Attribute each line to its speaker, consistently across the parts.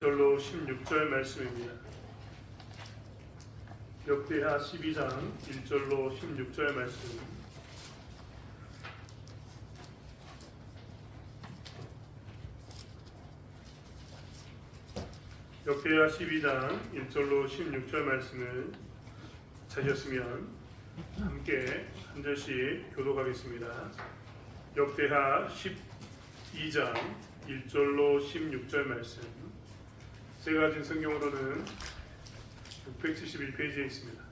Speaker 1: 1절로 16절 말씀입니다. 역대하 12장 1절로 16절 말씀. 역대하 12장 1절로 16절 말씀을 찾으셨으면 함께 한 절씩 교독하겠습니다. 역대하 12장 1절로 16절 말씀. 제가 가진 성경으로는 671페이지에 있습니다.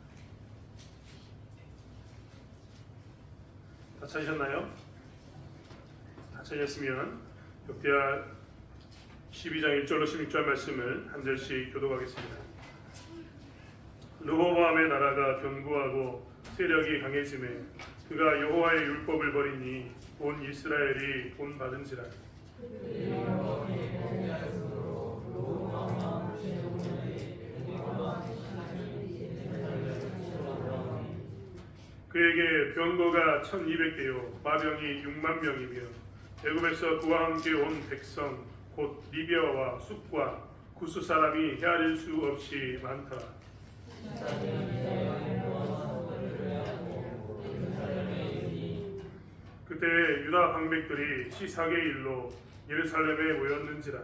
Speaker 1: 다 찾으셨나요? 다 찾으셨으면 역대하 12장 1절로 16절 말씀을 한 절씩 교독하겠습니다. 르호보암의 나라가 견고하고 세력이 강해지매 그가 여호와의 율법을 버리니 온 이스라엘이 본받은지라. 그에게 병거가 1200대요 마병이 6만 명이며 애굽에서 그와 함께 온 백성 곧 리비아와 숫과 구스 사람이 헤아릴 수 없이 많더라. 그때 유다 방백들이 시사계 일로 예루살렘에 모였는지라.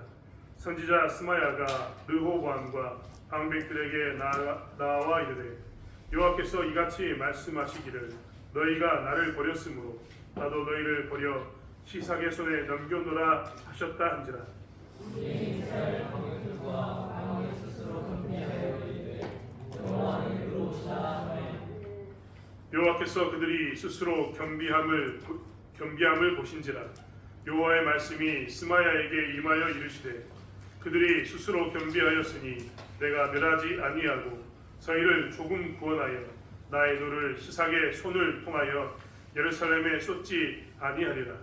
Speaker 1: 선지자 스마야가 르호보암과 방백들에게 나와 이르되 여호와께서 이같이 말씀하시기를 너희가 나를 버렸으므로 나도 너희를 버려 시삭의 손에 넘겨놓으라 하셨다 한지라. 여호와께서 그들이 스스로 겸비함을 보신지라. 여호와의 말씀이 스마야에게 임하여 이르시되 그들이 스스로 겸비하였으니 내가 멸하지 아니하고 저희를 조금 구원하여 나의 노를 시삭의 손을 통하여 예루살렘에 쏟지 아니하리라.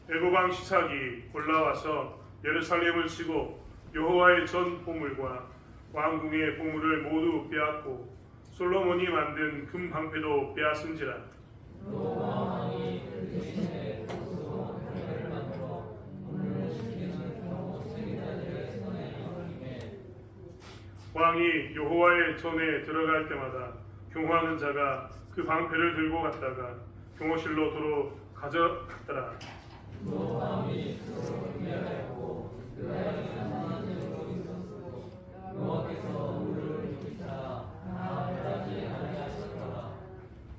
Speaker 1: 애굽왕 시삭이 올라와서 예루살렘을 치고 여호와의 전 보물과 왕궁의 보물을 모두 빼앗고 솔로몬이 만든 금 방패도 빼앗은지라. 왕이 여호와의 전에 들어갈 때마다 경호하는 자가 그 방패를 들고 갔다가 경호실로 도로 가져갔더라.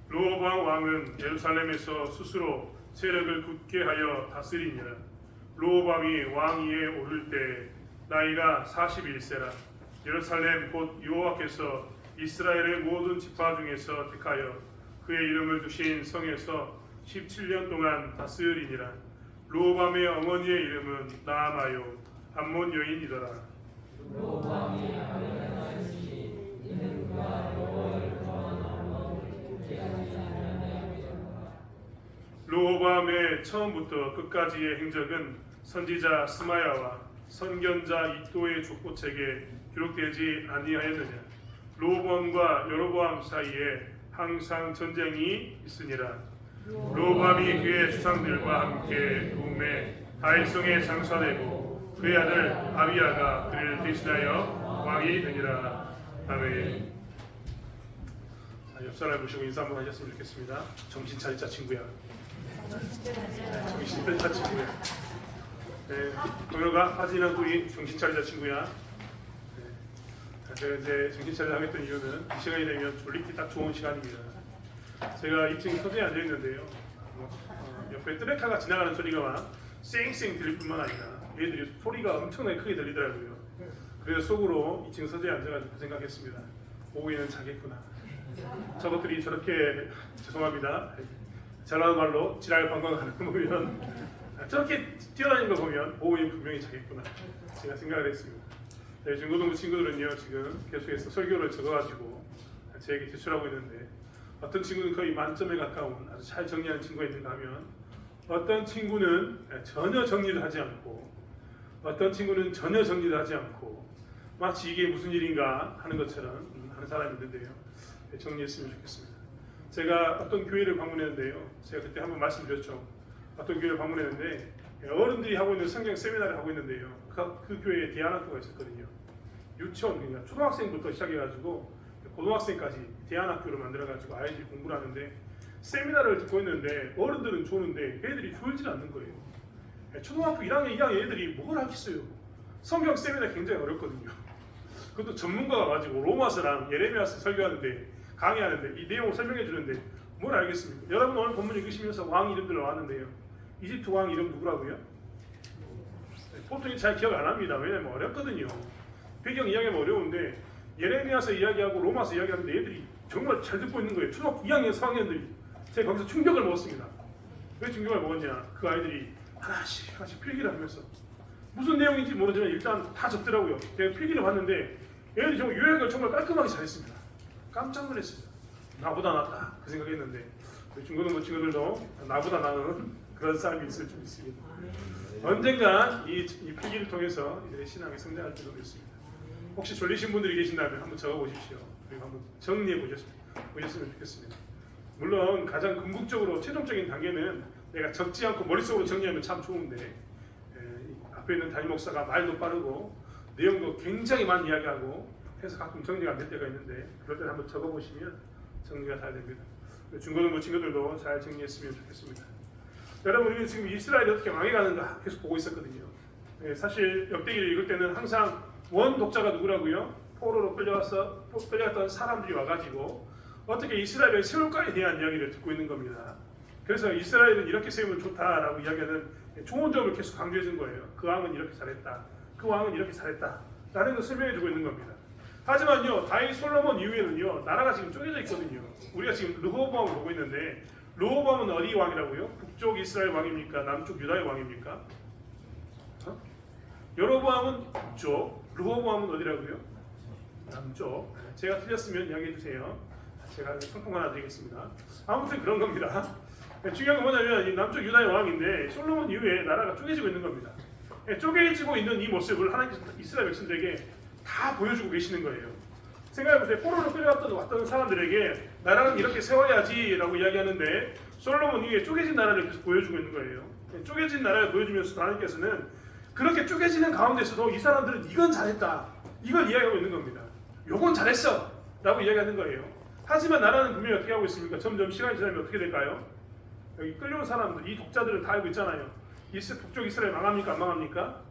Speaker 1: 르호보암 왕은 예루살렘에서 스스로 세력을 굳게 하여 다스리니라. 르호보암이 왕위에 오를 때 나이가 41세라. 예루살렘 곧 여호와께서 이스라엘의 모든 지파 중에서 택하여 그의 이름을 두신 성에서 17년 동안 다스리니라. 르호보암의 어머니의 이름은 나아마요 암몬 여인이더라. 르호보암의 처음부터 끝까지의 행적은 선지자 스마야와 선견자 이도의 족보책에 기록되지 아니하였느냐. 르호보암과 여로보암 사이에 항상 전쟁이 있으니라. 르호보암이 그의 조상들과 함께 도움에 다윗성에 장사되고 그의 아들 아비야가 그를 대신하여 왕이 되니라. 아멘. 옆사람 보시고 인사 한번 하셨으면 좋겠습니다. 정신 차리자 친구야. 정신 차리자 친구야. 네, 동료가 하진아 우리 정신 차리자 친구야. 네, 제가 이제 정신 차리자 하겠던 이유는 이 시간이 되면 졸리기 딱 좋은 시간입니다. 제가 2층 서재에 앉아 있는데요. 옆에 트레카가 지나가는 소리가 막 쌩쌩 들릴 뿐만 아니라 얘들이 소리가 엄청나게 크게 들리더라고요. 그래서 속으로 2층 서재에 앉아가지고 생각했습니다. 오후에는 자겠구나. 저것들이 저렇게 죄송합니다. 잘나는 말로 지랄방광하는 거 보면 저렇게 뛰어다니는 거 보면 오후에 분명히 자겠구나. 제가 생각을 했습니다. 네, 중고등부 친구들은요 지금 계속해서 설교를 적어가지고 제게 제출하고 있는데 어떤 친구는 거의 만점에 가까운 아주 잘 정리하는 친구가 있는가 하면 어떤 친구는 전혀 정리를 하지 않고 어떤 친구는 전혀 정리를 하지 않고 마치 이게 무슨 일인가 하는 것처럼 하는 사람이 있는데요. 정리했으면 좋겠습니다. 제가 어떤 교회를 방문했는데요. 제가 그때 한번 말씀드렸죠. 어떤 교회를 방문했는데 어른들이 하고 있는 성경 세미나를 하고 있는데요. 그 교회에 대안학교가 있었거든요. 유치원, 그러니까 초등학생부터 시작해가지고 고등학생까지 대안학교를 만들어가지고 아이들이 공부를 하는데 세미나를 듣고 있는데 어른들은 좋은데 애들이 졸질 않는 거예요. 초등학교 1학년, 2학년 애들이 뭘 하겠어요. 성경 세미나 굉장히 어렵거든요. 그것도 전문가가 가지고 로마서랑 예레미야서 설교하는데 강의하는데 이 내용을 설명해 주는데 뭘 알겠습니까? 여러분 오늘 본문 읽으시면서 왕 이름들 나왔는데요. 이집트 왕 이름 누구라고요? 보통 잘 기억 안 합니다. 왜냐면 어렵거든요. 배경 이야기하면 어려운데 예레미야서 이야기하고 로마서 이야기하는데 애들이 정말 잘 듣고 있는 거예요. 초등학교 2학년, 4학년들이. 제가 거기서 충격을 먹었습니다. 왜 충격을 먹었냐? 그 아이들이 하나씩 필기를 하면서 무슨 내용인지 모르지만 일단 다 적더라고요. 제가 필기를 봤는데 애들이 정말 요약을 정말 깔끔하게 잘했습니다. 깜짝 놀랐습니다. 나보다 낫다 그 생각했는데 중고등부 친구들도 나보다 나은 그런 사람이 있을 줄 믿습니다. 언젠가 이 필기를 통해서 이제 신앙의 성장할 줄도 믿습니다. 혹시 졸리신 분들이 계신다면 한번 적어보십시오. 그리고 한번 정리해 보셨으면 좋겠습니다. 물론 가장 궁극적으로 최종적인 단계는 내가 적지 않고 머릿속으로 정리하면 참 좋은데 앞에 있는 담임 목사가 말도 빠르고 내용도 굉장히 많이 이야기하고 해서 가끔 정리가 안 될 때가 있는데 그럴 때는 한번 적어보시면 정리가 잘 됩니다. 중고등부 친구들도 잘 정리했으면 좋겠습니다. 여러분 우리는 지금 이스라엘이 어떻게 망해가는가 계속 보고 있었거든요. 사실 역대기를 읽을 때는 항상 원 독자가 누구라고요? 포로로 끌려갔던 사람들이 와가지고 어떻게 이스라엘을 세울까에 대한 이야기를 듣고 있는 겁니다. 그래서 이스라엘은 이렇게 세우면 좋다라고 이야기하는 좋은 점을 계속 강조해 준 거예요. 그 왕은 이렇게 잘했다. 그 왕은 이렇게 잘했다. 라는 걸 설명해 주고 있는 겁니다. 하지만요, 다윗 솔로몬 이후에는요, 나라가 지금 쪼개져 있거든요. 우리가 지금 르호보암을 보고 있는데 르호보암은 어디 왕이라고요? 북쪽 이스라엘 왕입니까? 남쪽 유다의 왕입니까? 여로보암은 북쪽, 르호보암은 어디라고요? 남쪽. 제가 틀렸으면 이야기해 주세요. 제가 상품 하나 드리겠습니다. 아무튼 그런 겁니다. 중요한 건 뭐냐면 이 남쪽 유다의 왕인데 솔로몬 이후에 나라가 쪼개지고 있는 겁니다. 쪼개지고 있는 이 모습을 하나님께서 이스라엘 백성들에게 다 보여주고 계시는 거예요. 생각해보세요. 포로로 끌려왔던 사람들에게 나라는 이렇게 세워야지라고 이야기하는데 솔로몬 이후에 쪼개진 나라를 계속 보여주고 있는 거예요. 쪼개진 나라를 보여주면서 하나님께서는 그렇게 쪼개지는 가운데서도 이 사람들은 이건 잘했다. 이걸 이야기하고 있는 겁니다. 요건 잘했어. 라고 이야기하는 거예요. 하지만 나라는 분명히 어떻게 하고 있습니까? 점점 시간이 지나면 어떻게 될까요? 여기 끌려온 사람들, 이 독자들을 다 알고 있잖아요. 북쪽 이스라엘 망합니까? 안 망합니까?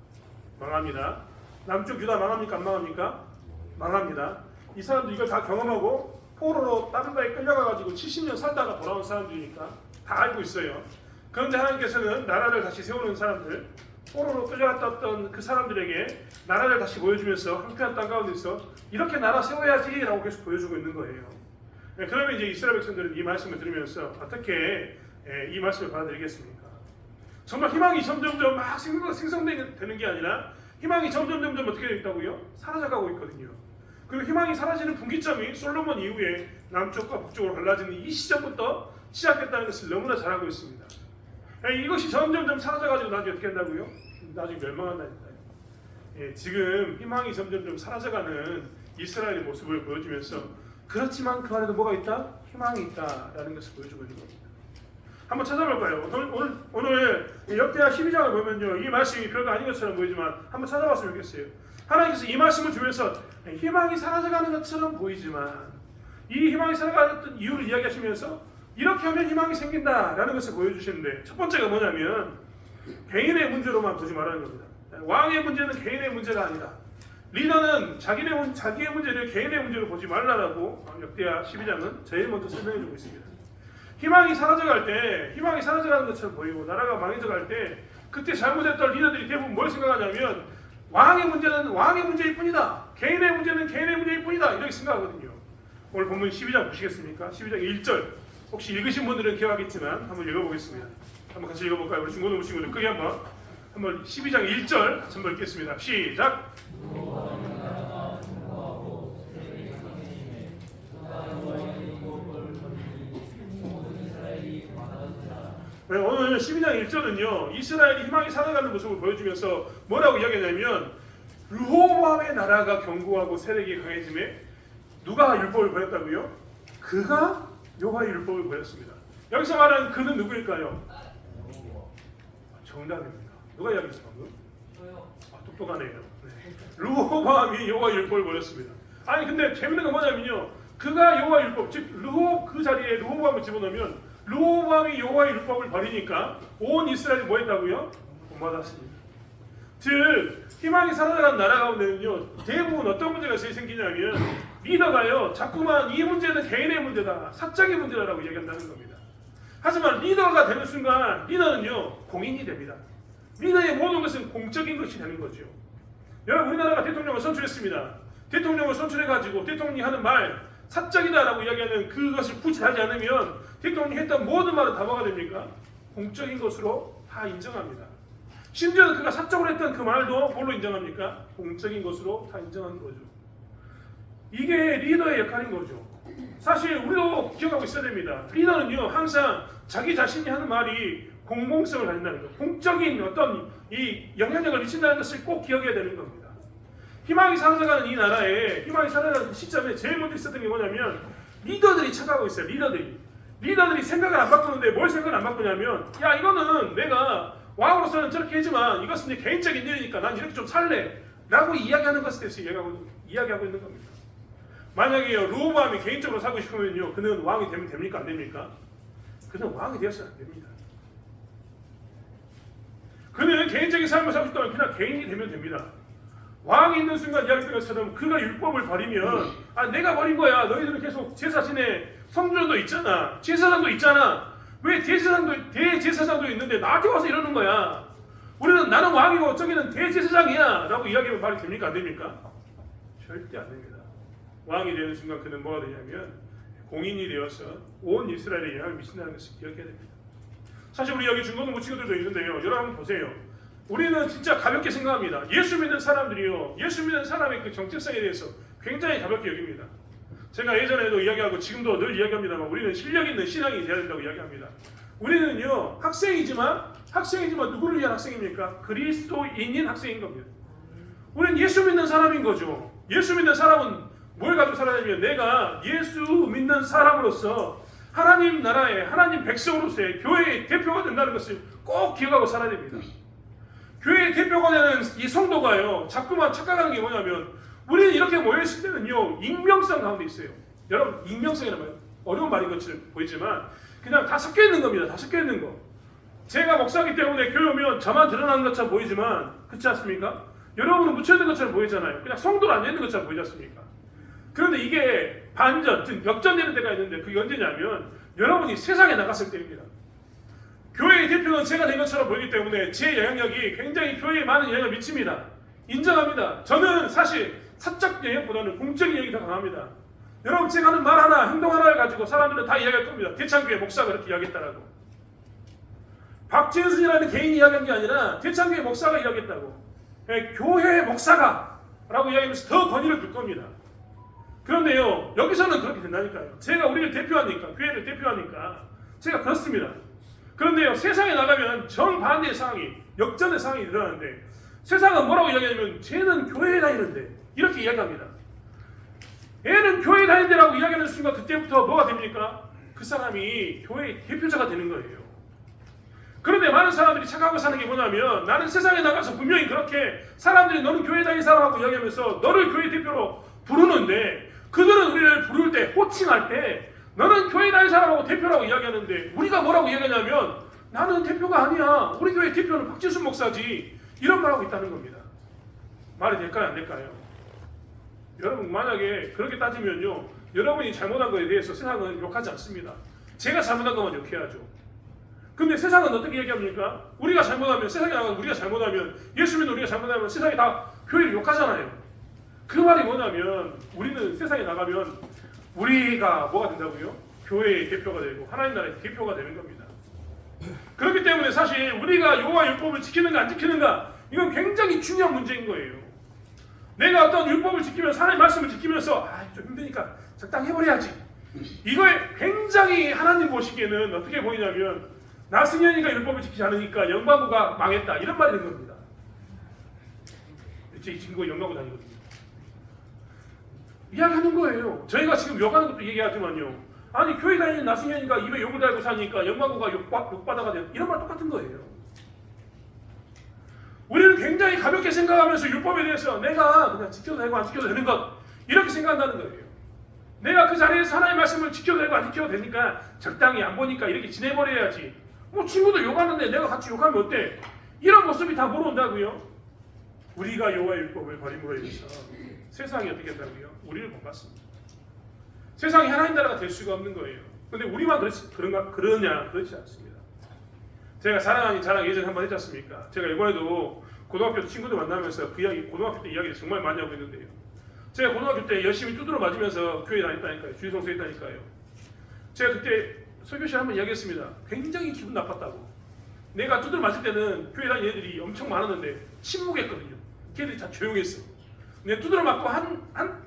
Speaker 1: 망합니다. 남쪽 유다 망합니까? 안 망합니까? 망합니다. 이 사람들 이걸 다 경험하고 포로로 다른 나라에 끌려가가지고 70년 살다가 돌아온 사람들이니까 다 알고 있어요. 그런데 하나님께서는 나라를 다시 세우는 사람들, 포로로 끌려갔던 그 사람들에게 나라를 다시 보여주면서 한편한 땅 가운데서 이렇게 나라 세워야지라고 계속 보여주고 있는 거예요. 그러면 이제 이스라엘 백성들은 이 말씀을 들으면서 어떻게 이 말씀을 받아들이겠습니까? 정말 희망이 점점점 막 생성되는 게 아니라 희망이 점점 어떻게 되어 있다고요? 사라져가고 있거든요. 그리고 희망이 사라지는 분기점이 솔로몬 이후에 남쪽과 북쪽으로 갈라지는 이 시점부터 시작했다는 것을 너무나 잘 알고 있습니다. 이것이 점점 사라져가지고 나중에 어떻게 한다고요? 나중에 멸망한다니까요. 지금 희망이 점점 사라져가는 이스라엘의 모습을 보여주면서 그렇지만 그 안에도 뭐가 있다? 희망이 있다라는 것을 보여주고 있는 겁니다. 한번 찾아볼까요? 오늘 역대하 12장을 보면요, 이 말씀이 별거 아닌 것처럼 보이지만 한번 찾아봤으면 좋겠어요. 하나님께서 이 말씀을 주면서 희망이 사라져가는 것처럼 보이지만 이 희망이 사라져가는 이유를 이야기하시면서 이렇게 하면 희망이 생긴다라는 것을 보여주시는데 첫 번째가 뭐냐면 개인의 문제로만 보지 말라는 겁니다. 왕의 문제는 개인의 문제가 아니다. 리더는 자기의 문제를 개인의 문제로 보지 말라라고 역대하 12장은 제일 먼저 설명해주고 있습니다. 희망이 사라져가는 것처럼 보이고 나라가 망해져갈 때 그때 잘못했던 리더들이 대부분 뭘 생각하냐면 왕의 문제는 왕의 문제일 뿐이다. 개인의 문제는 개인의 문제일 뿐이다. 이렇게 생각하거든요. 오늘 본문 12장 보시겠습니까? 12장 1절 혹시 읽으신 분들은 기억하겠지만 한번 읽어보겠습니다. 한번 같이 읽어볼까요? 우리 중고등부 친구들 크게 한번 12장 1절 같이 한번 읽겠습니다. 시작! 오늘 12장 1절은요 이스라엘이 희망이 살아가는 모습을 보여주면서 뭐라고 이야기하냐면 르호보암의 나라가 견고하고 세력이 강해짐에 누가 율법을 버렸다고요? 그가 여호와의 율법을 보였습니다. 여기서 말하는 그는 누구일까요? 정답입니다. 누가 이야기했어 방금? 똑똑하네요. 네. 르호보암이 여호와의 율법을 보였습니다. 아니 근데 재밌는 건 뭐냐면요, 그가 여호와의 율법, 즉 그 자리에 르호보암을 집어넣으면 르호보암이 여호와의 율법을 버리니까 온 이스라엘이 뭐 했다고요? 본받았습니다. 즉 희망이 사라져가는 나라 가운데는요, 대부분 어떤 문제가 제일 생기냐면 리더가요 자꾸만 이 문제는 개인의 문제다, 사적인 문제다라고 얘기한다는 겁니다. 하지만 리더가 되는 순간 리더는요 공인이 됩니다. 리더의 모든 것은 공적인 것이 되는 거죠. 여러분, 우리나라가 대통령을 선출했습니다. 대통령을 선출해가지고 대통령이 하는 말 사적이다라고 이야기하는 그것을 굳이 하지 않으면 대통령이 했던 모든 말은 다 뭐가 됩니까? 공적인 것으로 다 인정합니다. 심지어 그가 사적으로 했던 그 말도 뭘로 인정합니까? 공적인 것으로 다 인정하는 거죠. 이게 리더의 역할인 거죠. 사실 우리도 기억하고 있어야 됩니다. 리더는요 항상 자기 자신이 하는 말이 공공성을 가진다는 것, 공적인 어떤 이 영향력을 미친다는 것을 꼭 기억해야 되는 겁니다. 희망이 사라져가는 이 나라에, 희망이 사라져가는 시점에 제일 먼저 있었던 게 뭐냐면 리더들이 착각하고 있어요. 리더들이 생각을 안 바꾸는데 뭘 생각을 안 바꾸냐면, 야 이거는 내가 왕으로서는 저렇게 하지만 이것은 내 개인적인 일이니까 난 이렇게 좀 살래 라고 이야기하는 것에 대해서 이야기하고 있는 겁니다. 만약에요 르호보암이 개인적으로 살고 싶으면요 그는 왕이 되면 됩니까? 안 됩니까? 그는 왕이 되어서는 안 됩니다. 그는 개인적인 삶을 살고 싶다면 그냥 개인이 되면 됩니다. 왕이 있는 순간 이야기했던 것처럼 그가 율법을 버리면, 아 내가 버린 거야, 너희들은 계속 제사 지내, 성전도 있잖아, 제사장도 있잖아, 왜 대제사장도 있는데 나한테 와서 이러는 거야, 나는 왕이고 저기는 대제사장이야 라고 이야기하면 말이 됩니까? 안 됩니까? 절대 안 됩니다. 왕이 되는 순간 그는 뭐가 되냐면 공인이 되어서 온 이스라엘에 영향을 미친다는 것을 기억해야 됩니다. 사실 우리 여기 중고등부 친구들도 있는데요, 여러분 보세요. 우리는 진짜 가볍게 생각합니다. 예수 믿는 사람들이요, 예수 믿는 사람의 그 정체성에 대해서 굉장히 가볍게 여깁니다. 제가 예전에도 이야기하고 지금도 늘 이야기합니다만 우리는 실력 있는 신앙이 되어야 된다고 이야기합니다. 우리는요 학생이지만 누구를 위한 학생입니까? 그리스도인인 학생인 겁니다. 우리는 예수 믿는 사람인 거죠. 예수 믿는 사람은 뭘 가지고 살아야냐면 내가 예수 믿는 사람으로서 하나님 나라의 하나님 백성으로서의 교회의 대표가 된다는 것을 꼭 기억하고 살아야 됩니다. 교회의 대표가 되는 이 성도가요 자꾸만 착각하는 게 뭐냐면, 우리는 이렇게 모여있을 때는요 익명성 가운데 있어요. 여러분, 익명성이란 말 어려운 말인 것처럼 보이지만 그냥 다 섞여 있는 겁니다. 다 섞여 있는 거. 제가 목사이기 때문에 교회 오면 저만 드러나는 것처럼 보이지만 그렇지 않습니까? 여러분은 묻혀있는 것처럼 보이잖아요. 그냥 성도로 앉아있는 것처럼 보이지 않습니까? 그런데 이게 반전, 즉 역전되는 때가 있는데 그게 언제냐면 여러분이 세상에 나갔을 때입니다. 교회의 대표는 제가 된 것처럼 보이기 때문에 제 영향력이 굉장히 교회에 많은 영향을 미칩니다. 인정합니다. 저는 사실 사적 영향보다는 공적인 영향이 더 강합니다. 여러분, 제가 하는 말 하나, 행동 하나를 가지고 사람들은 다 이야기할 겁니다. 대창교회 목사가 그렇게 이야기했다라고. 박진순이라는 개인이 이야기한 게 아니라 대창교회 목사가 이야기했다고. 교회 목사가 라고 이야기하면서 더 권위를 둘 겁니다. 그런데요, 여기서는 그렇게 된다니까요. 제가 우리를 대표하니까, 교회를 대표하니까 제가 그렇습니다. 그런데요, 세상에 나가면 정반대의 상황이, 역전의 상황이 일어나는데 세상은 뭐라고 이야기하냐면 쟤는 교회에 다니는데 이렇게 이야기합니다. 얘는 교회에 다니는데라고 이야기하는 순간 그때부터 뭐가 됩니까? 그 사람이 교회의 대표자가 되는 거예요. 그런데 많은 사람들이 착각하고 사는 게 뭐냐면, 나는 세상에 나가서 분명히 그렇게 사람들이 너는 교회에 다니는 사람하고 이야기하면서 너를 교회 대표로 부르는데, 그들은 우리를 부를 때, 호칭할 때 너는 교회 다니는 사람하고 대표라고 이야기하는데 우리가 뭐라고 이야기하냐면 나는 대표가 아니야, 우리 교회 대표는 박진순 목사지, 이런 말하고 있다는 겁니다. 말이 될까요? 안 될까요? 여러분, 만약에 그렇게 따지면요, 여러분이 잘못한 것에 대해서 세상은 욕하지 않습니다. 제가 잘못한 것만 욕해야죠. 근데 세상은 어떻게 얘기합니까? 우리가 잘못하면, 세상에 나가서 우리가 잘못하면, 예수 믿는 우리가 잘못하면 세상이 다 교회를 욕하잖아요. 그 말이 뭐냐면 우리는 세상에 나가면 우리가 뭐가 된다고요? 교회의 대표가 되고 하나님 나라의 대표가 되는 겁니다. 그렇기 때문에 사실 우리가 여호와 율법을 지키는가 안 지키는가, 이건 굉장히 중요한 문제인 거예요. 내가 어떤 율법을 지키면서, 하나님 말씀을 지키면서 좀 힘드니까 적당히 해버려야지, 이거에 굉장히 하나님 보시기에는 어떻게 보이냐면 나승현이가 율법을 지키지 않으니까 영광부가 망했다, 이런 말이 된 겁니다. 제 친구가 영광부 다니거든요. 이야기하는 거예요. 저희가 지금 욕하는 것도 얘기하지만요, 아니 교회 다니는 나승현이가 입에 욕을 달고 사니까 영광고가 욕받아가 돼. 이런 말 똑같은 거예요. 우리는 굉장히 가볍게 생각하면서 율법에 대해서 내가 그냥 지켜도 되고 안 지켜도 되는 것 이렇게 생각한다는 거예요. 내가 그 자리에서 하나님의 말씀을 지켜도 되고 안 지켜도 되니까 적당히 안 보니까 이렇게 지내버려야지. 뭐 친구도 욕하는데 내가 같이 욕하면 어때? 이런 모습이 다 몰아온다고요. 우리가 여호와의 율법을 버림으로 인해서 세상이 어떻게 한다고요? 우리를 본받습니다. 세상이 하나님 나라가 될 수가 없는 거예요. 근데 우리만 그러냐? 그렇지 않습니다. 제가 자랑 아닌 자랑 예전에 한번 했지 않습니까? 제가 이번에도 고등학교 친구들 만나면서 그 이야기, 고등학교 때 이야기를 정말 많이 하고 있는데요. 제가 고등학교 때 열심히 두드러 맞으면서 교회 다녔다니까요. 주일성서 했다니까요. 제가 그때 설교실 한번 이야기했습니다. 굉장히 기분 나빴다고. 내가 두드러 맞을 때는 교회 다니는 애들이 엄청 많았는데 침묵했거든요. 걔들이 다 조용했어. 내가 두드러 맞고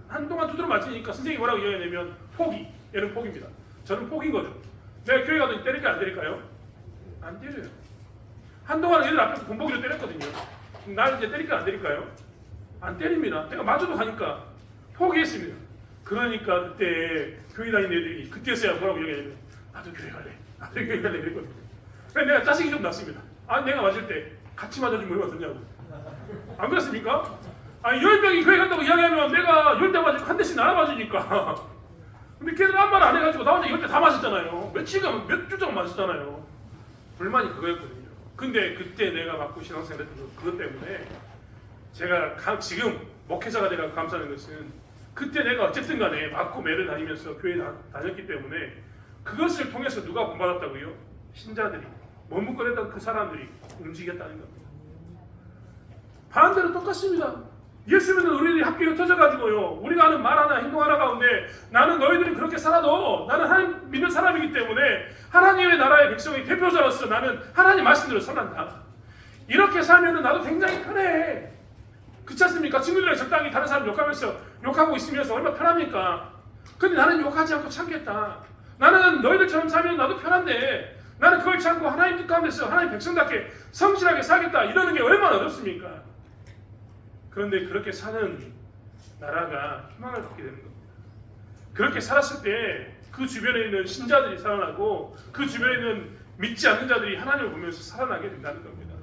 Speaker 1: 한동안 두드러 맞으니까 선생님이 뭐라고 이야기하냐면 포기. 얘는 포기입니다. 저는 포기인 거죠. 내가 교회 가도 때릴까요? 안 때릴까요? 안 때려요. 한동안 애들 앞에서 본보기로 때렸거든요. 날 이제 때릴까요? 안 때릴까요? 안 때립니다. 내가 마저도 가니까 포기했습니다. 그러니까 그때 교회 다니는 애들이 그때서야 뭐라고 이야기하냐면 나도 교회 갈래. 나도 교회 갈래. 그랬거든요. 그래서 내가 짜증이 좀 났습니다. 아, 내가 맞을 때 같이 맞아주면 얼마나 좋냐고. 안 그렇습니까? 아니 10명이 교회 간다고 이야기하면 내가 10대 맞고 한 대씩 나눠 맞으니까. 근데 걔들 한 말 안 해가지고 나 혼자 10대 다 맞았잖아요. 몇 주 동안 맞았잖아요. 불만이 그거였거든요. 근데 그때 내가 맞고 신앙생활 했던 그것 때문에 제가 지금 목회자가 되라고 감사하는 것은 그때 내가 어쨌든 간에 맞고 매를 다니면서 교회 다녔기 때문에 그것을 통해서 누가 본받았다고요? 신자들이 머뭇거렸던 그 사람들이 움직였다는 겁니다. 반대로 똑같습니다. 예수 믿는 우리들이 학교에 흩어져가지고요. 우리가 하는 말 하나 행동 하나 가운데 나는 너희들이 그렇게 살아도 나는 하나님 믿는 사람이기 때문에 하나님의 나라의 백성의 대표자로서 나는 하나님 말씀대로 살란다. 이렇게 살면 나도 굉장히 편해. 그렇지 않습니까? 친구들이랑 적당히 다른 사람 욕하고 있으면서 얼마나 편합니까? 근데 나는 욕하지 않고 참겠다. 나는 너희들처럼 살면 나도 편한데 나는 그걸 참고 하나님 뜻 가운데서 하나님 백성답게 성실하게 살겠다. 이러는 게 얼마나 어렵습니까? 그런데 그렇게 사는 나라가 희망을 갖게 되는 겁니다. 그렇게 살았을 때 그 주변에 있는 신자들이 살아나고 그 주변에 있는 믿지 않는 자들이 하나님을 보면서 살아나게 된다는 겁니다.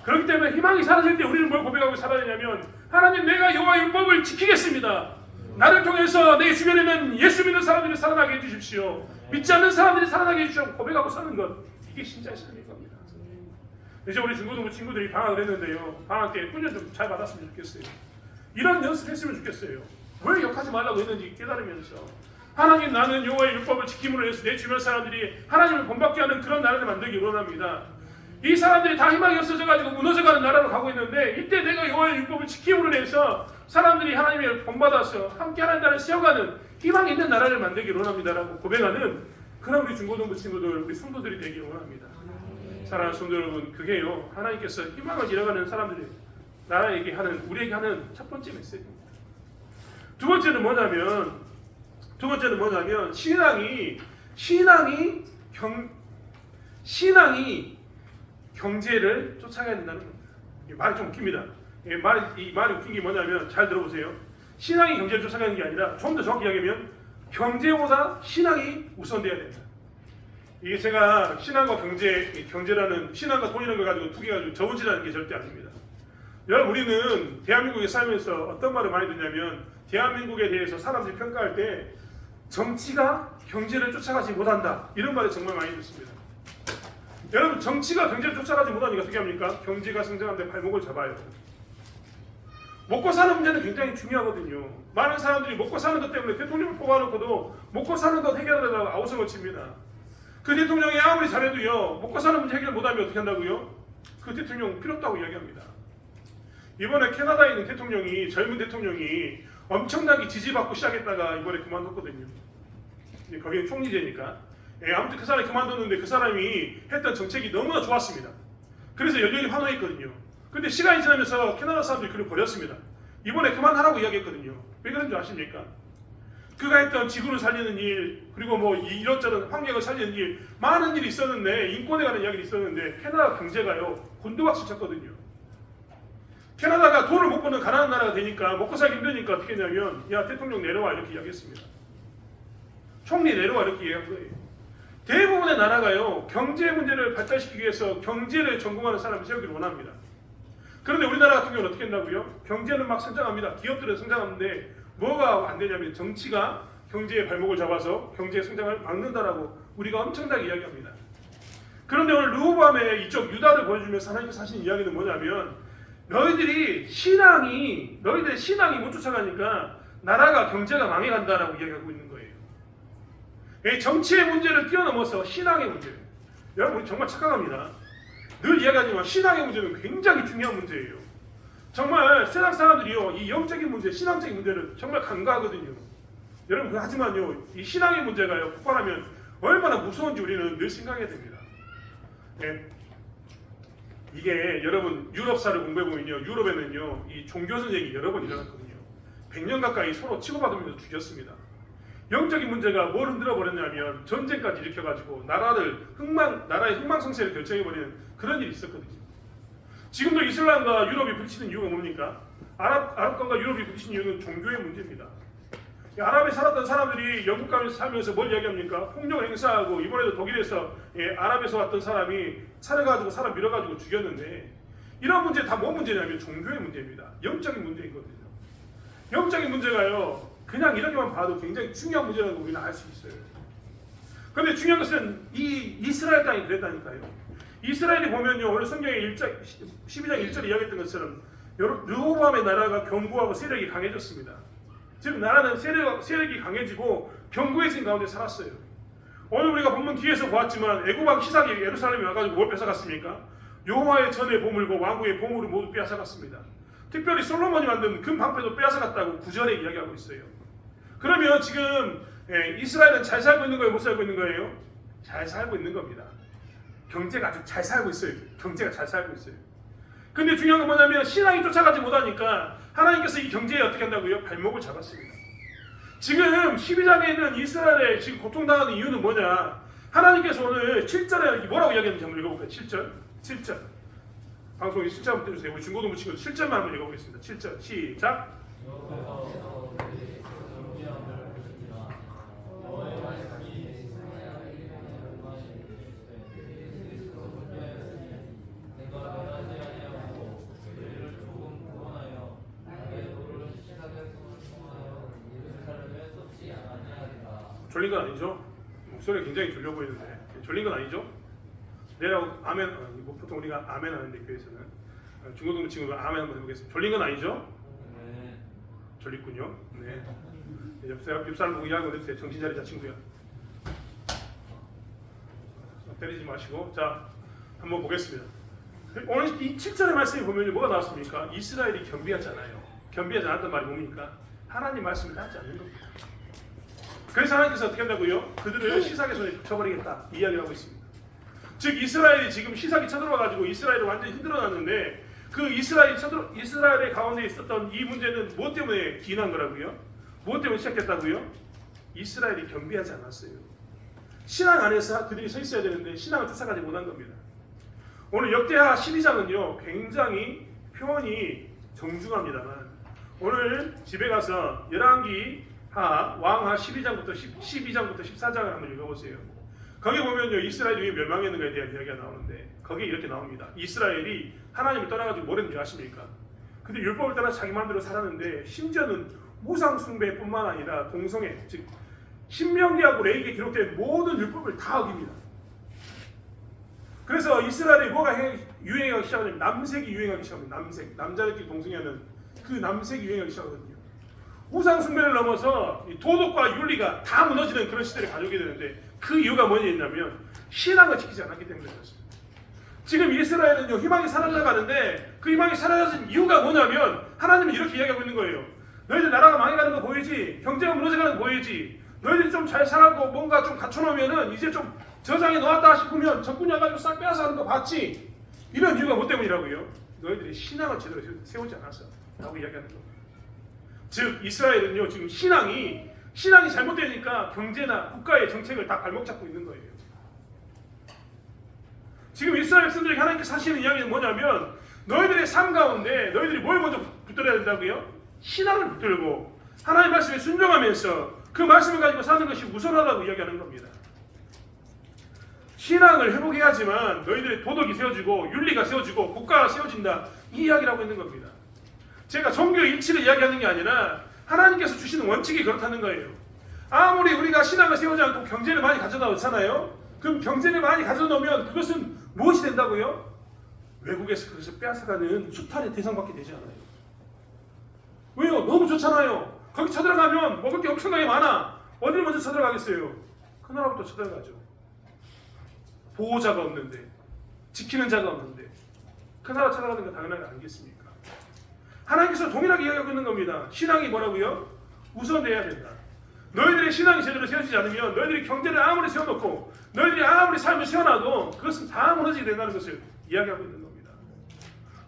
Speaker 1: 그렇기 때문에 희망이 사라질 때 우리는 뭘 고백하고 살아야 되냐면 하나님 내가 여호와의 율법을 지키겠습니다. 나를 통해서 내 주변에 있는 예수 믿는 사람들이 살아나게 해주십시오. 믿지 않는 사람들이 살아나게 해주십시오. 고백하고 사는 것 이게 신자의 삶인 겁니다. 이제 우리 중고등부 친구들이 방학을 했는데요. 방학 때 훈련 좀 잘 받았으면 좋겠어요. 이런 연습했으면 좋겠어요. 왜 욕하지 말라고 했는지 깨달으면서 하나님 나는 여호와의 율법을 지킴으로 해서 내 주변 사람들이 하나님을 본받게 하는 그런 나라를 만들기 원합니다. 이 사람들이 다 희망이 없어져가지고 무너져가는 나라로 가고 있는데 이때 내가 여호와의 율법을 지킴으로 해서 사람들이 하나님을 본받아서 함께 하나님 나라를 세워가는 희망이 있는 나라를 만들기 원합니다라고 고백하는 그런 우리 중고등부 친구들 우리 성도들이 되기 원합니다. 사랑하는 성도 여러분, 그게요 하나님께서 희망을 잃어가는 사람들이 나라에게 하는 우리에게 하는 첫 번째 메시지입니다. 두 번째는 뭐냐면 신앙이 경제를 쫓아가야 된다는 겁니다. 이 말이 좀 웃깁니다. 이 말이 웃긴 게 뭐냐면 잘 들어보세요. 신앙이 경제를 쫓아가는 게 아니라 좀 더 정확히 이야기하면 경제보다 신앙이 우선돼야 된다. 이게 제가 신앙과 경제라는 신앙과 돈이라는 걸 가지고 두 개 가지고 저울질하는 게 절대 아닙니다. 여러분 우리는 대한민국에 살면서 어떤 말을 많이 듣냐면 대한민국에 대해서 사람들이 평가할 때 정치가 경제를 쫓아가지 못한다 이런 말을 정말 많이 듣습니다. 여러분 정치가 경제를 쫓아가지 못하니까 어떻게 합니까? 경제가 성장하는데 발목을 잡아요. 먹고 사는 문제는 굉장히 중요하거든요. 많은 사람들이 먹고 사는 것 때문에 대통령을 뽑아놓고도 먹고 사는 것 해결하려다가 아우성을 칩니다. 그 대통령이 아무리 잘해도요 먹고 사는 문제 해결 못하면 어떻게 한다고요? 그 대통령 필요 없다고 이야기합니다. 이번에 캐나다에 있는 대통령이 젊은 대통령이 엄청나게 지지받고 시작했다가 이번에 그만뒀거든요. 거기는 총리제니까. 아무튼 그 사람이 그만뒀는데 그 사람이 했던 정책이 너무나 좋았습니다. 그래서 열렬히 환호했거든요. 근데 시간이 지나면서 캐나다 사람들이 그를 버렸습니다. 이번에 그만하라고 이야기했거든요. 왜 그런 줄 아십니까? 그가 했던 지구를 살리는 일, 그리고 뭐 이런저런 환경을 살리는 일, 많은 일이 있었는데 인권에 관한 이야기가 있었는데 캐나다 경제가요 곤두박질 쳤거든요. 캐나다가 돈을 못 버는 가난한 나라가 되니까 먹고 살기 힘드니까 어떻게 했냐면 야 대통령 내려와 이렇게 이야기했습니다. 총리 네로가 이렇게 얘기한 거예요. 대부분의 나라가요, 경제 문제를 발달시키기 위해서 경제를 전공하는 사람을 세우기를 원합니다. 그런데 우리나라 같은 경우는 어떻게 한다고요? 경제는 막 성장합니다. 기업들은 성장하는데 뭐가 안 되냐면 정치가 경제의 발목을 잡아서 경제의 성장을 막는다라고 우리가 엄청나게 이야기합니다. 그런데 오늘 르호보암의 이쪽 유다를 보여주면서 하나님께서 하신 이야기는 뭐냐면 너희들의 신앙이 못 쫓아가니까 나라가 경제가 망해간다라고 이야기하고 있는 거예요. 정치의 문제를 뛰어넘어서 신앙의 문제예요. 여러분 우리 정말 착각합니다. 늘 이야기하지만 신앙의 문제는 굉장히 중요한 문제예요. 정말 세상 사람들이요 이 영적인 문제, 신앙적인 문제를 정말 간과하거든요. 여러분 하지만요 이 신앙의 문제가요 폭발하면 얼마나 무서운지 우리는 늘 생각해야 됩니다. 이게 여러분 유럽사를 공부해보면요 유럽에는요 이 종교 전쟁이 여러 번 일어났거든요. 100년 가까이 서로 치고받으면서 죽였습니다. 영적인 문제가 뭘 흔들어 버렸냐면 전쟁까지 일으켜가지고 나라의 흥망성쇠를 결정해버리는 그런 일이 있었거든요. 지금도 이슬람과 유럽이 부딪히는 이유가 뭡니까? 아랍과 유럽이 부딪히는 이유는 종교의 문제입니다. 아랍에 살았던 사람들이 영국 가면서 살면서 뭘 이야기합니까? 폭력을 행사하고 이번에도 독일에서 아랍에서 왔던 사람이 차려가지고 사람 밀어가지고 죽였는데 이런 문제 다 뭔 문제냐면 종교의 문제입니다. 영적인 문제이거든요. 영적인 문제가요 그냥 이렇게만 봐도 굉장히 중요한 문제라고 우리는 알 수 있어요. 그런데 중요한 것은 이 이스라엘 땅이 그랬다니까요. 이스라엘이 보면요 오늘 성경의 12장 1절에 이야기했던 것처럼 르호보암의 나라가 견고하고 세력이 강해졌습니다. 즉 나라는 세력이 강해지고 견고해진 가운데 살았어요. 오늘 우리가 본문 뒤에서 보았지만 애굽왕 시삭이 예루살렘에 와가지고 뭘 뺏어갔습니까? 여호와의 전의 보물과 왕국의 보물을 모두 빼앗아갔습니다. 특별히 솔로몬이 만든 금 방패도 빼앗아갔다고 9절에 이야기하고 있어요. 그러면 지금 이스라엘은 잘 살고 있는 거예요? 못 살고 있는 거예요? 잘 살고 있는 겁니다. 경제가 아주 잘 살고 있어요. 경제가 잘 살고 있어요. 근데 중요한 건 뭐냐면 신앙이 쫓아가지 못하니까 하나님께서 이 경제에 어떻게 한다고요? 발목을 잡았습니다. 지금 12장에 있는 이스라엘에 지금 고통당하는 이유는 뭐냐? 하나님께서 오늘 7절에 뭐라고 이야기하는지 한번 읽어볼까요? 7절. 방송에 7절 한번 떼주세요. 우리 중고등부 친구들 7절만 한번 읽어보겠습니다. 7절 시작. 졸린 건 아니죠? 목소리가 굉장히 졸려 보이는데 졸린 건 아니죠? 내라고 아멘. 보통 우리가 아멘 하는데 교회에서는 중고등부 친구들 아멘 한번 해보겠습니다. 졸린 건 아니죠? 네. 졸리군요. 네. 옆 사람 보고 이야기하고 해주세요. 정신 차리자 친구야. 때리지 마시고 자 한번 보겠습니다. 오늘 이 7절의 말씀에 보면 뭐가 나왔습니까? 이스라엘이 겸비하잖아요. 겸비하지 않았던 말이 뭡니까? 하나님 말씀을 따르지 않는 겁니다. 그래서 하나님께서 어떻게 한다고요? 그들을 시삭의 손에 붙여버리겠다 이 이야기를 하고 있습니다. 즉 이스라엘이 지금 시삭이 쳐들어와가지고 이스라엘을 완전히 흔들어놨는데 그 이스라엘의 가운데 있었던 이 문제는 무엇 때문에 기인한 거라고요? 무엇 때문에 시작했다고요? 이스라엘이 겸비하지 않았어요. 신앙 안에서 그들이 서 있어야 되는데 신앙을 쫓아가지 못한 겁니다. 오늘 역대하 12장은요 굉장히 표현이 정중합니다만 오늘 집에 가서 열왕기 왕하 12장부터 14장을 한번 읽어보세요. 거기 보면요 이스라엘이 왜 멸망했는가에 대한 이야기가 나오는데 거기에 이렇게 나옵니다. 이스라엘이 하나님을 떠나가지고 뭘 했는지 아십니까? 근데 율법을 따라 자기 마음대로 살았는데 심지어는 우상 숭배뿐만 아니라 동성애, 즉 신명기하고 레위기에 기록된 모든 율법을 다 어깁니다. 그래서 이스라엘이 뭐가 유행하기 시작하냐면 남색이 유행하기 시작합니다. 남자들끼리 동성애하는 그 남색이 유행하기 시작하거든요. 우상 숭배를 넘어서 도덕과 윤리가 다 무너지는 그런 시대를 가져오게 되는데 그 이유가 뭐냐면 신앙을 지키지 않았기 때문에 그렇습니다. 지금 이스라엘은요 희망이 사라져가는데 그 희망이 사라진 이유가 뭐냐면 하나님은 이렇게 이야기하고 있는 거예요. 너희들 나라가 망해가는 거 보이지? 경제가 무너져가는 거 보이지? 너희들이 좀 잘 살고 뭔가 좀 갖춰놓으면은 이제 좀 저장해 놓았다 싶으면 적군이 와가지고 싹 빼앗아 가는 거 봤지? 이런 이유가 뭐 때문이라고요? 너희들이 신앙을 제대로 세우지 않았어 라고 이야기하는 겁니다. 즉 이스라엘은요 지금 신앙이 잘못되니까 경제나 국가의 정책을 다 발목 잡고 있는 거예요. 지금 이스라엘 백성들에게 하나님께서 하시는 이야기는 뭐냐면 너희들의 삶 가운데 너희들이 뭘 먼저 붙들어야 된다고요? 신앙을 붙들고 하나님 말씀에 순종하면서 그 말씀을 가지고 사는 것이 우선하다고 이야기하는 겁니다. 신앙을 회복해야지만 너희들의 도덕이 세워지고 윤리가 세워지고 국가가 세워진다, 이 이야기라고 있는 겁니다. 제가 종교의 일치를 이야기하는 게 아니라 하나님께서 주시는 원칙이 그렇다는 거예요. 아무리 우리가 신앙을 세우지 않고 경제를 많이 가져다 놓잖아요. 그럼 경제를 많이 가져다 놓으면 그것은 무엇이 된다고요? 외국에서 그것을 빼앗아가는 수탈의 대상밖에 되지 않아요. 왜요? 너무 좋잖아요. 거기 쳐들어가면 먹을 게 엄청나게 많아. 어디를 먼저 쳐들어가겠어요? 그 나라부터 쳐들어가죠. 보호자가 없는데, 지키는 자가 없는데 그 나라 찾아가는 거 당연하게 아니겠습니까? 하나님께서 동일하게 이야기하고 있는 겁니다. 신앙이 뭐라고요? 우선돼야 된다. 너희들의 신앙이 제대로 세워지지 않으면 너희들이 경제를 아무리 세워놓고 너희들이 아무리 삶을 세워놔도 그것은 다 무너지게 된다는 것을 이야기하고 있는 겁니다.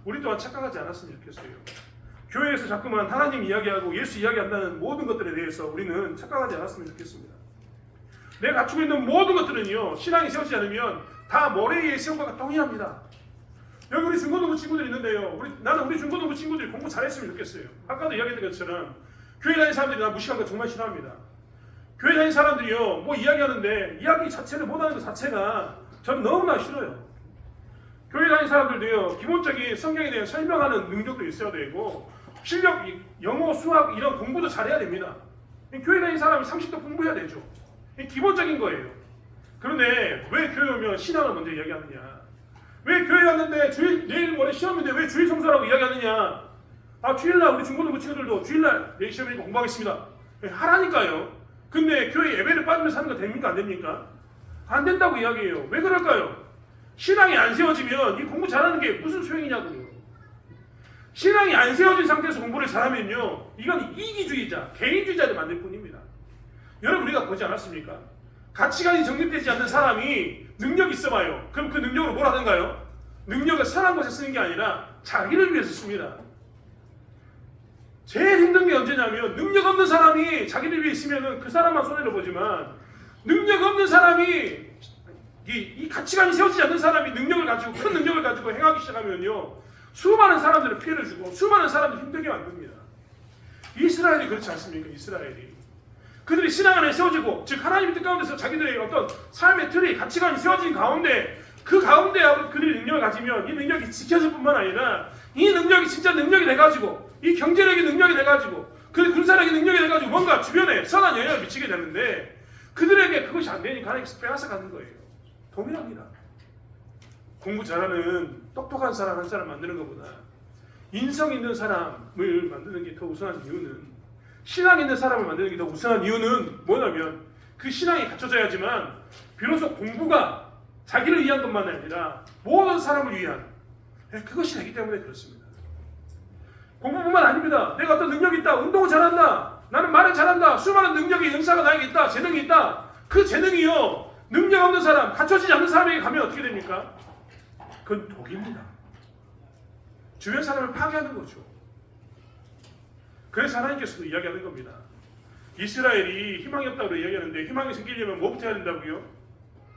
Speaker 1: 우리 또한 착각하지 않았으면 좋겠어요. 교회에서 자꾸만 하나님 이야기하고 예수 이야기한다는 모든 것들에 대해서 우리는 착각하지 않았으면 좋겠습니다. 내가 갖추고 있는 모든 것들은요, 신앙이 세워지지 않으면 다 모래 위에 세운 것과 동일합니다. 여기 우리 중고등부 친구들이 있는데요. 나는 우리 중고등부 친구들이 공부 잘했으면 좋겠어요. 아까도 이야기했던 것처럼 교회 다니는 사람들이 나 무식한 거 정말 싫어합니다. 교회 다니는 사람들이요, 뭐 이야기하는데 이야기 자체를 못하는 것 자체가 저는 너무나 싫어요. 교회 다니는 사람들도요, 기본적인 성경에 대해 설명하는 능력도 있어야 되고 실력, 영어, 수학 이런 공부도 잘해야 됩니다. 교회 다니는 사람이 상식도 공부해야 되죠. 기본적인 거예요. 그런데 왜 교회 오면 신앙을 먼저 이야기하느냐? 왜 교회 갔는데 내일 모레 시험인데 왜 주일 성수라고 이야기하느냐? 아, 주일날 우리 중고등부 친구들도 주일날 내일 시험이니까 공부하겠습니다. 하라니까요. 근데 교회 예배를 빠지면서 하는 거 됩니까? 안 됩니까? 안 된다고 이야기해요. 왜 그럴까요? 신앙이 안 세워지면 이 공부 잘하는 게 무슨 소용이냐고요. 신앙이 안 세워진 상태에서 공부를 잘하면요, 이건 이기주의자, 개인주의자를 만들 뿐입니다. 여러분, 우리가 보지 않았습니까? 가치관이 정립되지 않는 사람이 능력이 있어봐요. 그럼 그 능력으로 뭘 하던가요? 능력을 선한 곳에 쓰는 게 아니라 자기를 위해서 씁니다. 제일 힘든 게 언제냐면 능력 없는 사람이 자기를 위해 있으면 그 사람만 손해를 보지만 능력 없는 사람이 이 가치관이 세워지지 않는 사람이 능력을 가지고 큰 능력을 가지고 행하기 시작하면요, 수많은 사람들을 피해를 주고 수많은 사람들을 힘들게 만듭니다. 이스라엘이 그렇지 않습니까? 이스라엘이 그들이 신앙 안에 세워지고, 즉 하나님의 뜻 가운데서 자기들의 어떤 삶의 틀이, 가치관이 세워진 가운데 그 가운데 그들이 능력을 가지면 이 능력이 지켜질 뿐만 아니라 이 능력이 진짜 능력이 돼가지고, 이 경제력이 능력이 돼가지고, 그 군사력이 능력이 돼가지고 뭔가 주변에 선한 영향을 미치게 되는데 그들에게 그것이 안 되니까 하나님께서 빼앗아 가는 거예요. 동일합니다. 공부 잘하는 똑똑한 사람 한 사람 만드는 것보다 인성 있는 사람을 만드는 게 더 우선한 이유는, 신앙 있는 사람을 만드는 게 더 우선한 이유는 뭐냐면 그 신앙이 갖춰져야지만 비로소 공부가 자기를 위한 것만 아니라 모든 사람을 위한 그것이 되기 때문에 그렇습니다. 공부뿐만 아닙니다. 내가 어떤 능력이 있다, 운동을 잘한다, 나는 말을 잘한다, 수많은 능력이 은사가 나에게 있다, 재능이 있다. 그 재능이요, 능력 없는 사람, 갖춰지지 않는 사람에게 가면 어떻게 됩니까? 그건 독입니다. 주변 사람을 파괴하는 거죠. 그래서 하나님께서도 이야기하는 겁니다. 이스라엘이 희망이 없다고 이야기하는데 희망이 생기려면 뭐부터 해야 된다고요?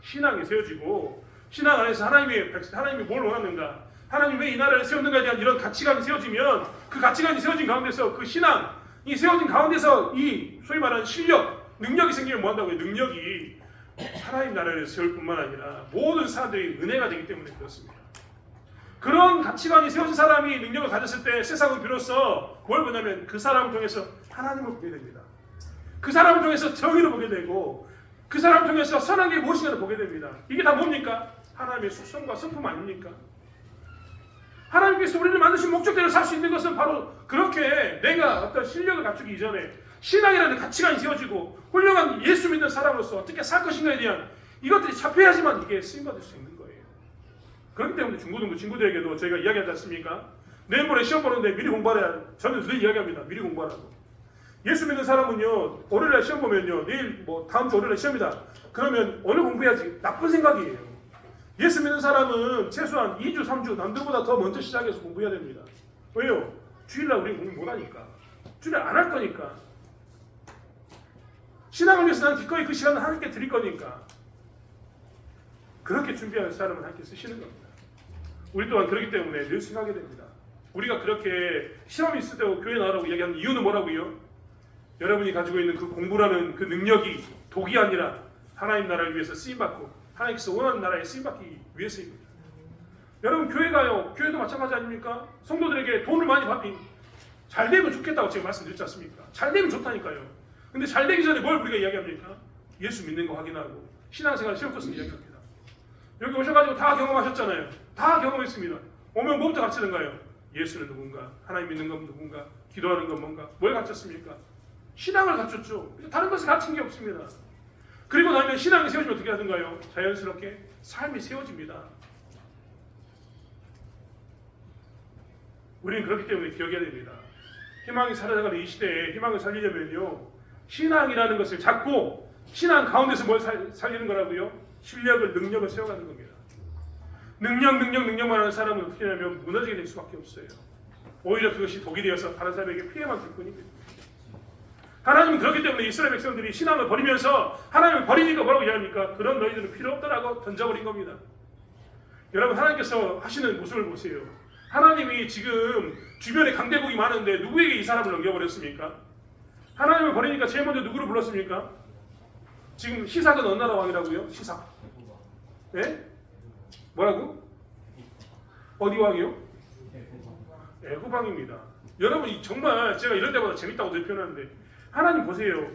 Speaker 1: 신앙이 세워지고, 신앙 안에서 하나님이 뭘 원하는가, 하나님이 왜 이 나라를 세웠는가에 대한 이런 가치관이 세워지면 그 가치관이 세워진 가운데서 그 신앙이 세워진 가운데서 이 소위 말하는 실력, 능력이 생기면 뭐 한다고요? 능력이 하나님 나라를 세울 뿐만 아니라 모든 사람들이 은혜가 되기 때문에 그렇습니다. 그런 가치관이 세워진 사람이 능력을 가졌을 때 세상은 비로소 뭘 보냐면 그 사람을 통해서 하나님을 보게 됩니다. 그 사람을 통해서 정의를 보게 되고 그 사람을 통해서 선한 게 무엇인가를 보게 됩니다. 이게 다 뭡니까? 하나님의 숙성과 성품 아닙니까? 하나님께서 우리를 만드신 목적대로 살 수 있는 것은 바로 그렇게 내가 어떤 실력을 갖추기 이전에 신앙이라는 가치관이 세워지고 훌륭한 예수 믿는 사람으로서 어떻게 살 것인가에 대한 이것들이 잡혀야지만 이게 쓰임받을 수 있는 거예요. 그렇기 때문에 중고등부 친구들에게도 저희가 이야기하지 않습니까? 내일 모레 시험 보는데 미리 공부하라. 저는 늘 이야기합니다. 미리 공부하라고. 예수 믿는 사람은요, 월요일날 시험 보면요, 내일 다음 주 월요일날 시험이다. 그러면 오늘 공부해야지. 나쁜 생각이에요. 예수 믿는 사람은 최소한 2주, 3주 남들보다 더 먼저 시작해서 공부해야 됩니다. 왜요? 주일날 우리 공부 못하니까. 주일날 안 할 거니까. 신앙을 위해서 난 기꺼이 그 시간을 하나님께 드릴 거니까. 그렇게 준비하는 사람은 하나님께 쓰시는 겁니다. 우리 또한 그렇기 때문에 늘 생각하게 됩니다. 우리가 그렇게 시험이 있을 때 교회 나오라고 이야기하는 이유는 뭐라고요? 여러분이 가지고 있는 그 공부라는 그 능력이 독이 아니라 하나님 나라를 위해서 쓰임받고 하나님께서 원하는 나라에 쓰임받기 위해서입니다. 여러분 교회 가요. 교회도 마찬가지 아닙니까? 성도들에게 돈을 많이 받니 잘 되면 좋겠다고 제가 말씀드렸지 않습니까? 잘 되면 좋다니까요. 근데 잘 되기 전에 뭘 우리가 이야기합니까? 예수 믿는 거 확인하고 신앙생활을 세울 것을 이야기합니다. 여기 오셔가지고 다 경험하셨잖아요. 다 경험했습니다. 오면 뭐부터 갖추는가요? 예수는 누군가? 하나님 믿는 건 누군가? 기도하는 건 뭔가? 뭘 갖췄습니까? 신앙을 갖췄죠. 다른 것을 갖춘 게 없습니다. 그리고 나면 신앙이 세워지면 어떻게 하던가요? 자연스럽게 삶이 세워집니다. 우리는 그렇기 때문에 기억해야 됩니다. 희망이 사라져가는 이 시대에 희망을 살리려면요, 신앙이라는 것을 잡고 신앙 가운데서 뭘 살리는 거라고요? 실력을, 능력을 세워가는 겁니다. 능력만 하는 사람은 어떻게 하냐면 무너지게 될 수밖에 없어요. 오히려 그것이 독이 되어서 다른 사람에게 피해만 줄 뿐입니다. 하나님은 그렇기 때문에 이스라엘 백성들이 신앙을 버리면서 하나님을 버리니까 뭐라고 이야기합니까? 그런 너희들은 필요 없다라고 던져버린 겁니다. 여러분 하나님께서 하시는 모습을 보세요. 하나님이 지금 주변에 강대국이 많은데 누구에게 이 사람을 넘겨버렸습니까? 하나님을 버리니까 제일 먼저 누구를 불렀습니까? 지금 시삭은 어느 나라 왕이라고요? 시삭. 네? 뭐라고? 어디 왕이요? 애굽 왕입니다. 여러분 정말 제가 이럴 때마다 재밌다고 늘 표현하는데 하나님 보세요.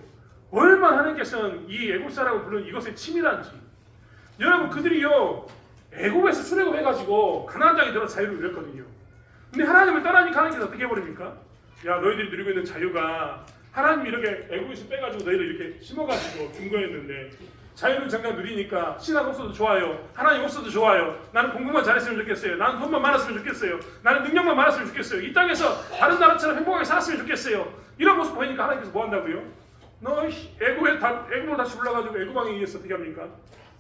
Speaker 1: 얼마나 하나님께서는 이 애굽 사람을 부른 이것의 치밀한지. 여러분 그들이요 애굽에서 출애굽해가지고 가나안 땅에 들어 자유를 누렸거든요. 근데 하나님을 떠나니까 하나님께서 어떻게 해버립니까? 야 너희들이 누리고 있는 자유가 하나님이 이렇게 애굽에서 빼가지고 너희를 이렇게 심어가지고 준 거였는데 자유를 잠깐 누리니까 신앙 없어도 좋아요. 하나님 없어도 좋아요. 나는 공부만 잘했으면 좋겠어요. 나는 돈만 많았으면 좋겠어요. 나는 능력만 많았으면 좋겠어요. 이 땅에서 다른 나라처럼 행복하게 살았으면 좋겠어요. 이런 모습 보이니까 하나님께서 뭐 한다고요? 너 애굽으로 다시 올라가지고 애굽 왕에 의해서 어떻게 합니까?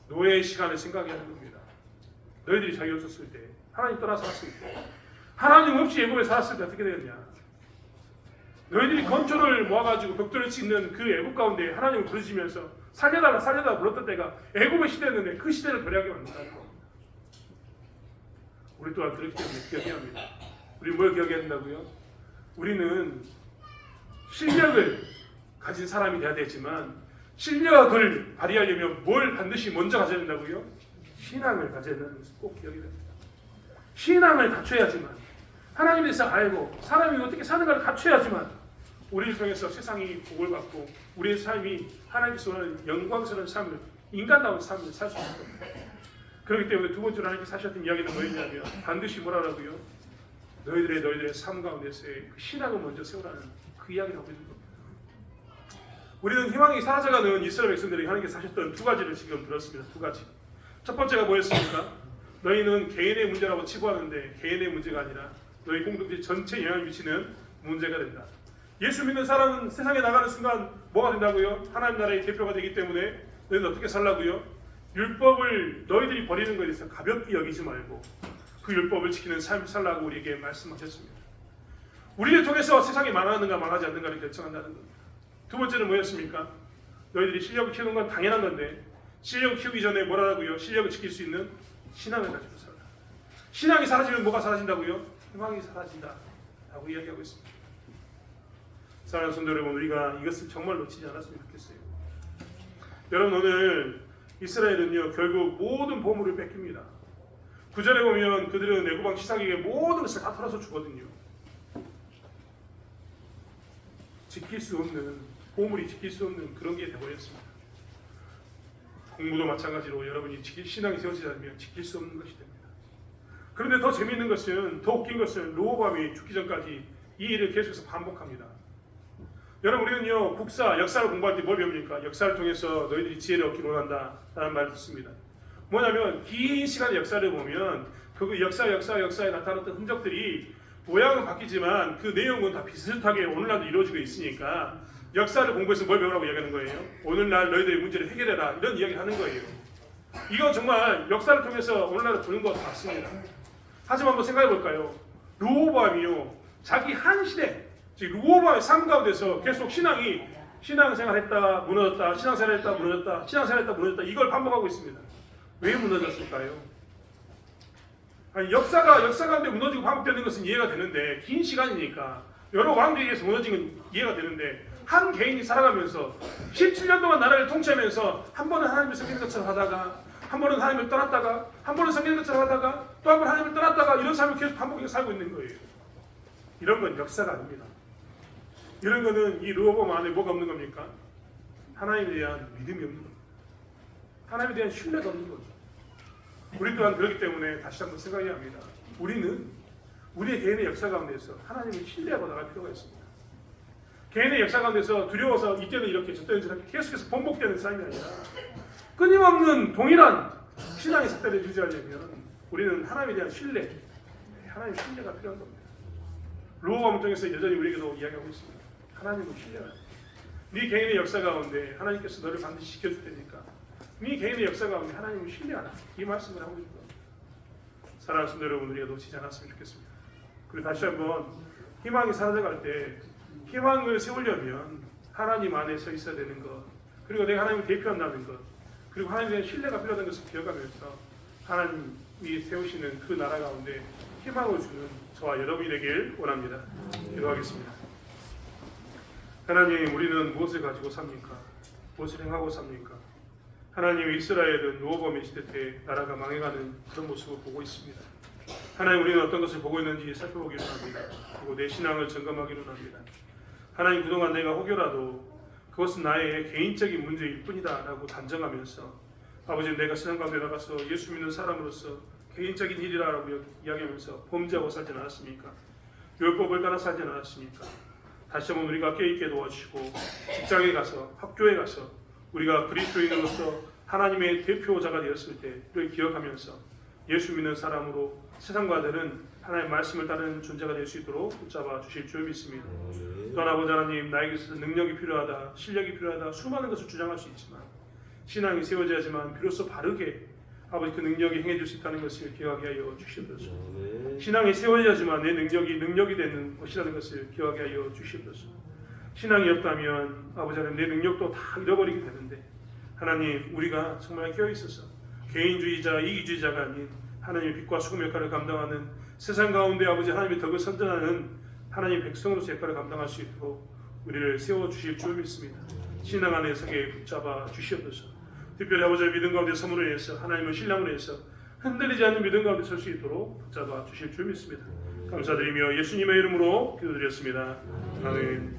Speaker 1: 노예의 시간을 생각해야 하는 겁니다. 너희들이 자유 없었을 때 하나님 떠나 살았을 때 하나님 없이 애굽에 살았을 때 어떻게 되겠냐? 너희들이 건초를 모아가지고 벽돌을 짓는 그 애굽 가운데 하나님을 부르시면서 살려달라 불렀던 때가 애굽의 시대였는데 그 시대를 도래하게 만든다는 겁니다. 우리 또한 그렇기 때문에 기억해야 합니다. 우리 뭘 기억해야 된다고요? 우리는 실력을 가진 사람이 돼야 되지만 실력을 발휘하려면 뭘 반드시 먼저 가져야 된다고요? 신앙을 가져야 된다는 것을 꼭 기억해야 됩니다. 신앙을 갖춰야지만 하나님에 대해서 알고 사람이 어떻게 사는가를 갖춰야지만 우리를 통해서 세상이 복을 받고 우리의 삶이 하나님께서 원하는 영광스러운 삶을 인간다운 삶을 살 수 있는 겁니다. 그렇기 때문에 두 번째로 하나님께서 하셨던 이야기는 뭐였냐면 반드시 뭐라고요? 너희들의 삶 가운데서의 그 신앙을 먼저 세우라는 그 이야기를 하고 있는 겁니다. 우리는 희망이 사라져가는 이스라엘 백성들이 하나님께서 하셨던 두 가지를 지금 들었습니다. 두 가지. 첫 번째가 뭐였습니까? 너희는 개인의 문제라고 치부하는데 개인의 문제가 아니라 너희 공동체 전체에 영향을 미치는 문제가 된다. 예수 믿는 사람은 세상에 나가는 순간 뭐가 된다고요? 하나님 나라의 대표가 되기 때문에 너희는 어떻게 살라고요? 율법을 너희들이 버리는 것에 대해서 가볍게 여기지 말고 그 율법을 지키는 삶을 살라고 우리에게 말씀하셨습니다. 우리를 통해서 세상이 망하는가 망하지 않는가를 결정한다는 겁니다. 두 번째는 뭐였습니까? 너희들이 실력을 키우는 건 당연한 건데 실력을 키우기 전에 뭐라고요? 실력을 지킬 수 있는 신앙을 가지고 살라. 신앙이 사라지면 뭐가 사라진다고요? 희망이 사라진다 라고 이야기하고 있습니다. 사랑하는 성도 여러분, 우리가 이것을 정말 놓치지 않았으면 좋겠어요. 여러분 오늘 이스라엘은요 결국 모든 보물을 뺏깁니다. 9절에 보면 그들은 애굽 왕 시삭에게 모든 것을 다 털어서 주거든요. 지킬 수 없는 보물이 지킬 수 없는 그런 게 되어버렸습니다. 공부도 마찬가지로 여러분이 신앙이 세워지지 않으면 지킬 수 없는 것이 됩니다. 그런데 더 재미있는 것은 더 웃긴 것은 르호보암이 죽기 전까지 이 일을 계속해서 반복합니다. 여러분 우리는요 역사를 공부할 때 뭘 배웁니까? 역사를 통해서 너희들이 지혜를 얻기 원한다 라는 말을 듣습니다. 뭐냐면 긴 시간의 역사를 보면 그 역사에 나타났던 흔적들이 모양은 바뀌지만 그 내용은 다 비슷하게 오늘날도 이루어지고 있으니까 역사를 공부해서 뭘 배우라고 이야기하는 거예요? 오늘날 너희들의 문제를 해결해라 이런 이야기를 하는 거예요. 이건 정말 역사를 통해서 오늘날을 보는 것 같습니다. 하지만 한번 생각해 볼까요? 르호보암이요 자기 한 시대 즉 르호보암의 삶 가운데서 계속 신앙생활했다 무너졌다 신앙생활했다 무너졌다 이걸 반복하고 있습니다. 왜 무너졌을까요? 아니, 역사 가운데 무너지고 반복되는 것은 이해가 되는데 긴 시간이니까 여러 왕들에 의해서 무너진 건 이해가 되는데 한 개인이 살아가면서 17년 동안 나라를 통치하면서 한 번은 하나님을 섬기는 것처럼 하다가 한 번은 하나님을 떠났다가 한 번은 섬기는 것처럼 하다가 또 한 번 하나님을 떠났다가 이런 삶을 계속 반복해서 살고 있는 거예요. 이런 건 역사가 아닙니다. 이런 거는 이 르호보암 안에 뭐가 없는 겁니까? 하나님에 대한 믿음이 없는 겁니다. 하나님에 대한 신뢰가 없는 거죠. 우리 또한 그렇기 때문에 다시 한번 생각해야 합니다. 우리는 우리의 개인의 역사 가운데서 하나님을 신뢰하고 나갈 필요가 있습니다. 개인의 역사 가운데서 두려워서 이때는 이렇게 저때는 저렇게 계속해서 번복되는 삶이 아니라 끊임없는 동일한 신앙의 삭대를 유지하려면 우리는 하나님에 대한 신뢰, 하나님의 신뢰가 필요한 겁니다. 르호보암 통해서 여전히 우리에게도 이야기하고 있습니다. 하나님을 신뢰하라. 네 개인의 역사 가운데 하나님께서 너를 반드시 지켜줄 테니까 네 개인의 역사 가운데 하나님을 신뢰하라. 이 말씀을 하고 있는 겁니다. 사랑하는 성도 여러분, 우리가 놓치지 않았으면 좋겠습니다. 그리고 다시 한번 희망이 사라져갈 때 희망을 세우려면 하나님 안에 서 있어야 되는 것, 그리고 내가 하나님을 대표한다는 것, 그리고 하나님에 대한 신뢰가 필요하다는 것을 기억하면서 하나님이 세우시는 그 나라 가운데 희망을 주는 저와 여러분이 되길 원합니다. 기도하겠습니다. 하나님, 우리는 무엇을 가지고 삽니까? 무엇을 행하고 삽니까? 하나님, 이스라엘은 르호보암의 시대 때 나라가 망해가는 그런 모습을 보고 있습니다. 하나님, 우리는 어떤 것을 보고 있는지 살펴보기로 합니다. 그리고 내 신앙을 점검하기로 합니다. 하나님, 그동안 내가 혹여라도 그것은 나의 개인적인 문제일 뿐이다 라고 단정하면서 아버지, 내가 세상 가운데 나가서 예수 믿는 사람으로서 개인적인 일이라고 이야기하면서 범죄하고 살지 않았습니까? 율법을 따라 살지 않았습니까? 다시 한번 우리가 깨있게 도와주시고 직장에 가서 학교에 가서 우리가 그리스도인으로서 하나님의 대표자가 되었을 때 그를 기억하면서 예수 믿는 사람으로 세상과 다른 하나님의 말씀을 따르는 존재가 될 수 있도록 붙잡아 주실 줄 믿습니다. 또한 아버지 하나님, 나에게 있어서 능력이 필요하다, 실력이 필요하다, 수많은 것을 주장할 수 있지만 신앙이 세워져야지만 비로소 바르게 아버지 그 능력이 행해질 수 있다는 것을 기억하게 하여 주시옵소서. 신앙이 세워져야지만 내 능력이 되는 것이라는 것을 기억하게 하여 주시옵소서. 신앙이 없다면 아버지 하나님, 내 능력도 다 잃어버리게 되는데 하나님, 우리가 정말 깨어있어서 개인주의자, 이기주의자가 아닌 하나님의 빛과 소금 역할을 감당하는 세상 가운데 아버지 하나님의 덕을 선전하는 하나님의 백성으로서 역할을 감당할 수 있도록 우리를 세워주실 줄 믿습니다. 신앙 안에 서게 붙잡아 주시옵소서. 특별히 아버지의 믿음 가운데 선물을 위해서 하나님을 신랑으로 해서 흔들리지 않는 믿음 가운데 설 수 있도록 붙잡아 주실 줄 믿습니다. 감사드리며 예수님의 이름으로 기도드렸습니다. 아멘.